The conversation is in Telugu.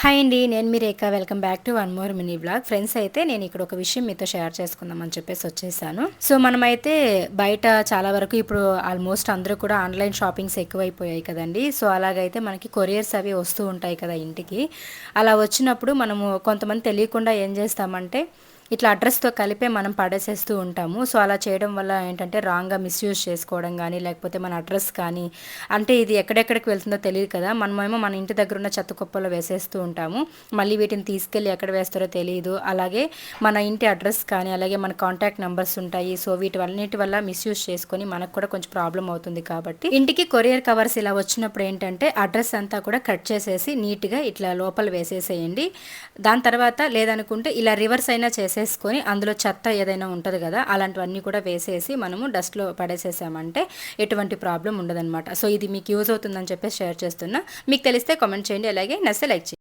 హాయ్ అండి. నేను మీ Rekha. Welcome back to one more mini vlog. Friends అయితే నేను ఇక్కడ ఒక విషయం మీతో షేర్ చేసుకుందామని చెప్పేసి వచ్చేసాను. సో మనమైతే బయట చాలా వరకు ఇప్పుడు ఆల్మోస్ట్ అందరూ కూడా ఆన్లైన్ షాపింగ్స్ ఎక్కువైపోయాయి కదండి. సో అలాగైతే మనకి కొరియర్స్ అవి వస్తూ ఉంటాయి కదా ఇంటికి. అలా వచ్చినప్పుడు మనము కొంతమంది తెలియకుండా ఏం చేస్తామంటే ఇట్లా అడ్రస్తో కలిపే మనం పడేసేస్తూ ఉంటాము. సో అలా చేయడం వల్ల ఏంటంటే రాంగ్గా మిస్యూజ్ చేసుకోవడం కానీ, లేకపోతే మన అడ్రస్ కానీ, అంటే ఇది ఎక్కడెక్కడికి వెళ్తుందో తెలియదు కదా. మనమేమో మన ఇంటి దగ్గర ఉన్న చెత్త కుప్పలో వేసేస్తూ ఉంటాము. మళ్ళీ వీటిని తీసుకెళ్ళి ఎక్కడ వేస్తారో తెలియదు. అలాగే మన ఇంటి అడ్రస్ కానీ, అలాగే మన కాంటాక్ట్ నెంబర్స్ ఉంటాయి. సో వీటి వల్ల మిస్యూజ్ చేసుకొని మనకు కూడా కొంచెం ప్రాబ్లం అవుతుంది. కాబట్టి ఇంటికి కొరియర్ కవర్స్ ఇలా వచ్చినప్పుడు ఏంటంటే అడ్రస్ అంతా కూడా కట్ చేసేసి నీట్గా ఇట్లా లోపల వేసేసేయండి. దాని తర్వాత లేదనుకుంటే ఇలా రివర్స్ అయినా చేసేసుకొని అందులో చెత్త ఏదైనా ఉంటుంది కదా, అలాంటివన్నీ కూడా వేసేసి మనము డస్ట్లో పడేసేసామంటే ఎటువంటి ప్రాబ్లం ఉండదన్నమాట. సో ఇది మీకు యూజ్ అవుతుందని చెప్పేసి షేర్ చేస్తున్నా. మీకు తెలిస్తే కామెంట్ చేయండి, అలాగే నచ్చితే లైక్ చేయండి.